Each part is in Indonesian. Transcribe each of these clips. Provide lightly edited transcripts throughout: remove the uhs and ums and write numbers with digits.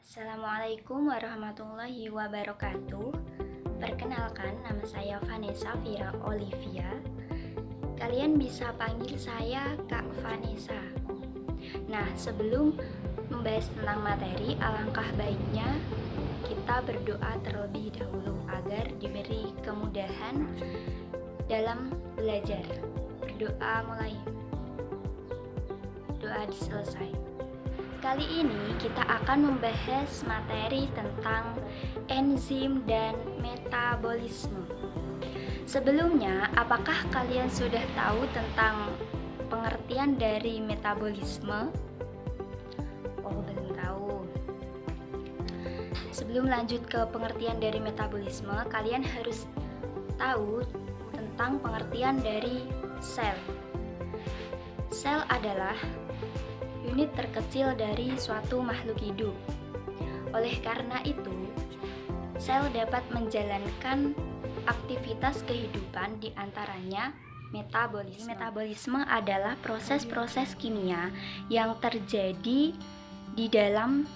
Assalamualaikum warahmatullahi wabarakatuh. Perkenalkan, nama saya Vanessa Vira Olivia. Kalian bisa panggil saya Kak Vanessa. Nah, sebelum membahas tentang materi, alangkah baiknya kita berdoa terlebih dahulu agar diberi kemudahan dalam belajar. Berdoa mulai. Doa selesai. Kali ini kita akan membahas materi tentang enzim dan metabolisme. Sebelumnya, apakah kalian sudah tahu tentang pengertian dari metabolisme? Oh, belum tahu. Sebelum lanjut ke pengertian dari metabolisme, kalian harus tahu tentang pengertian dari sel. Sel adalah unit terkecil dari suatu makhluk hidup. Oleh karena itu, sel dapat menjalankan aktivitas kehidupan, di antaranya metabolisme. Metabolisme adalah proses-proses kimia yang terjadi di dalam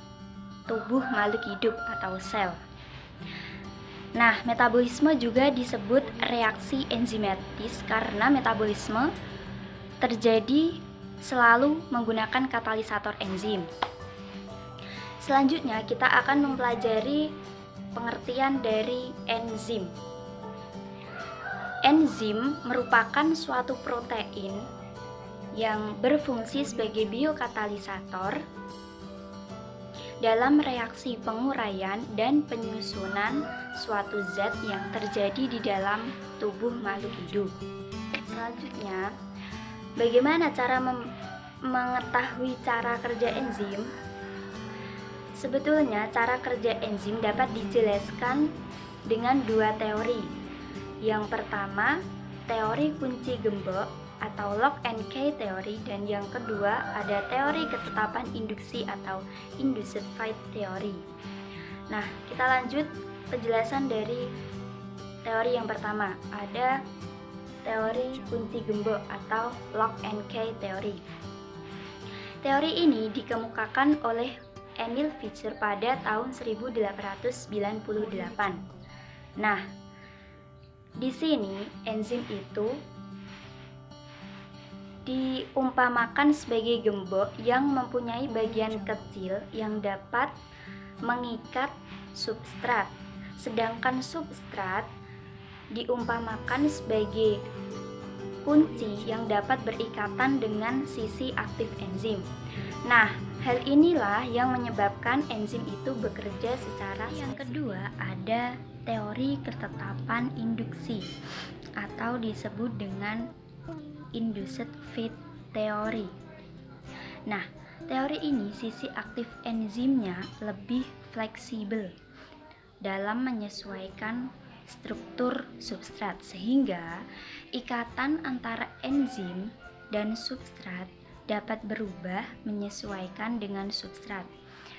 tubuh makhluk hidup atau sel. Nah, metabolisme juga disebut reaksi enzimatis karena metabolisme terjadi selalu menggunakan katalisator enzim. Selanjutnya kita akan mempelajari pengertian dari enzim. Enzim merupakan suatu protein yang berfungsi sebagai biokatalisator dalam reaksi penguraian dan penyusunan suatu zat yang terjadi di dalam tubuh makhluk hidup. Selanjutnya, bagaimana cara mengetahui cara kerja enzim? Sebetulnya cara kerja enzim dapat dijelaskan dengan dua teori. Yang pertama, teori kunci gembok atau lock and key teori, dan yang kedua ada teori ketetapan induksi atau induced fight teori. Nah, kita lanjut penjelasan dari teori yang pertama. Ada teori kunci gembok atau lock and key teori. Teori ini dikemukakan oleh Emil Fischer pada tahun 1898. Nah, di sini enzim itu diumpamakan sebagai gembok yang mempunyai bagian kecil yang dapat mengikat substrat, sedangkan substrat diumpamakan sebagai kunci yang dapat berikatan dengan sisi aktif enzim. Nah, hal inilah yang menyebabkan enzim itu bekerja secara yang kedua, ada teori ketetapan induksi atau disebut dengan induced fight teori. Nah, teori ini sisi aktif enzimnya lebih fleksibel dalam menyesuaikan struktur substrat, sehingga ikatan antara enzim dan substrat dapat berubah menyesuaikan dengan substrat.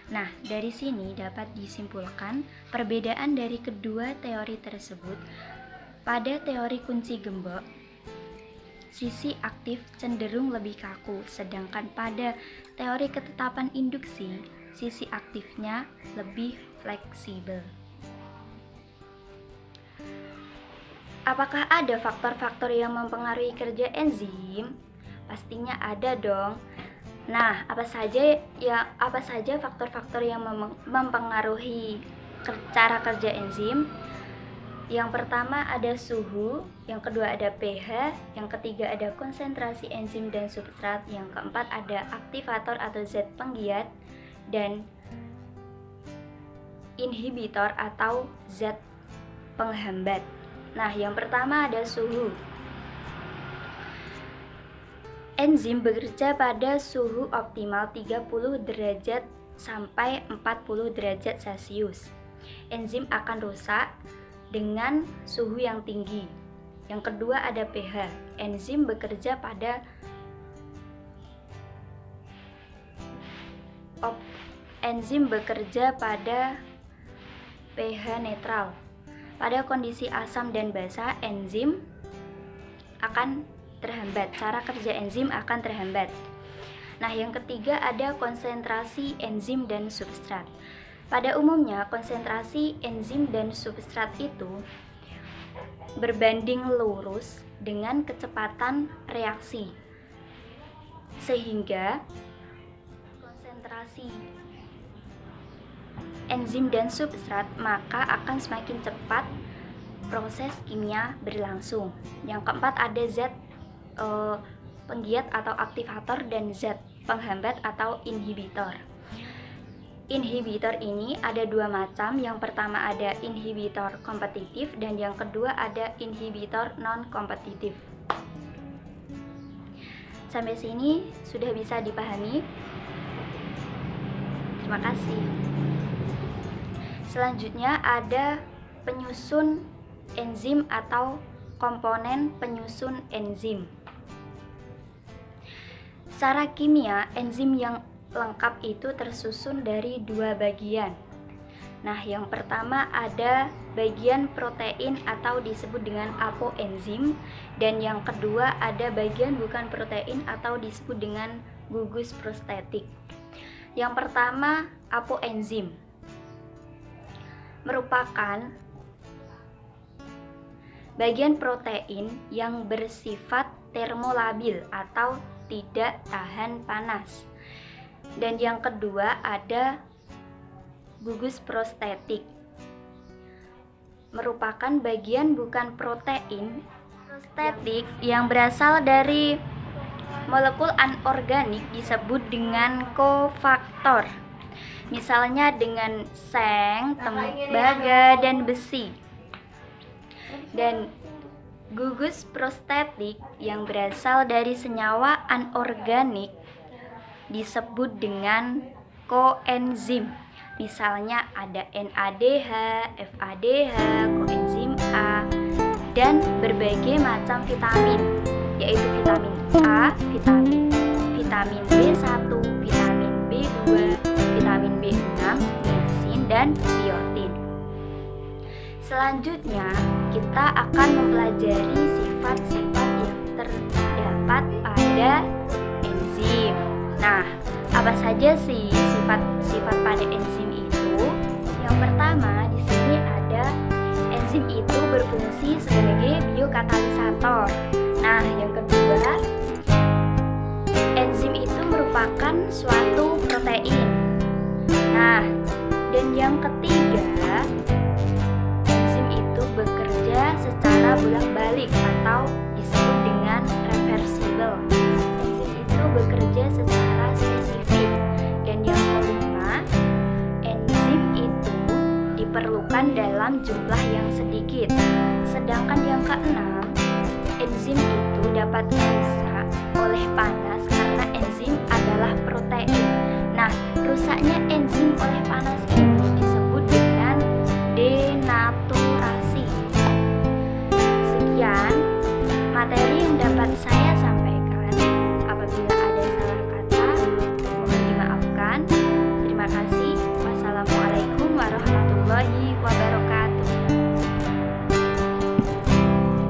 Nah, dari sini dapat disimpulkan perbedaan dari kedua teori tersebut. Pada teori kunci gembok, sisi aktif cenderung lebih kaku, sedangkan pada teori ketetapan induksi, sisi aktifnya lebih fleksibel. Apakah ada faktor-faktor yang mempengaruhi kerja enzim? Pastinya ada dong. Nah, apa saja faktor-faktor yang mempengaruhi cara kerja enzim? Yang pertama ada suhu, yang kedua ada pH, yang ketiga ada konsentrasi enzim dan substrat, yang keempat ada aktivator atau zat penggiat, dan inhibitor atau zat penghambat. Nah, yang pertama ada suhu. Enzim bekerja pada suhu optimal 30 derajat sampai 40 derajat Celcius. Enzim akan rusak dengan suhu yang tinggi. Yang kedua ada pH. Enzim bekerja pada pH netral. Pada kondisi asam dan basa, enzim akan terhambat. Cara kerja enzim akan terhambat. Nah, yang ketiga ada konsentrasi enzim dan substrat. Pada umumnya, konsentrasi enzim dan substrat itu berbanding lurus dengan kecepatan reaksi, sehingga konsentrasi enzim dan substrat maka akan semakin cepat proses kimia berlangsung. Yang keempat ada zat penggiat atau aktivator dan zat penghambat atau inhibitor. Inhibitor ini ada dua macam. Yang pertama ada inhibitor kompetitif dan yang kedua ada inhibitor non-kompetitif. Sampai sini sudah bisa dipahami? Terima kasih. Selanjutnya ada penyusun enzim atau komponen penyusun enzim. Secara kimia, enzim yang lengkap itu tersusun dari dua bagian. Nah, yang pertama ada bagian protein atau disebut dengan apoenzim, dan yang kedua ada bagian bukan protein atau disebut dengan gugus prostetik. Yang pertama, apoenzim merupakan bagian protein yang bersifat termolabil atau tidak tahan panas. Dan yang kedua ada gugus prostetik, merupakan bagian bukan protein prostetik yang berasal dari molekul anorganik disebut dengan kofaktor. Misalnya dengan seng, tembaga, dan besi. Dan gugus prostetik yang berasal dari senyawa anorganik disebut dengan koenzim. Misalnya ada NADH, FADH, koenzim A, dan berbagai macam vitamin, yaitu vitamin A, vitamin B1, vitamin B2, vitamin B6, niacin, dan biotin. Selanjutnya, kita akan mempelajari sifat-sifat yang terdapat pada enzim. Nah, apa saja sih sifat-sifat pada enzim itu? Yang pertama, di sini ada enzim itu berfungsi sebagai biokatalisator. Nah, yang kedua, enzim itu merupakan suatu protein. Nah, dan yang ketiga, enzim itu bekerja secara bolak-balik atau disebut dengan reversible. Enzim itu bekerja secara spesifik. Dan yang kelima, enzim itu diperlukan dalam jumlah yang sedikit. Sedangkan yang keenam, enzim itu dapat rusak oleh panas karena enzim adalah protein. Nah, rusaknya enzim oleh panas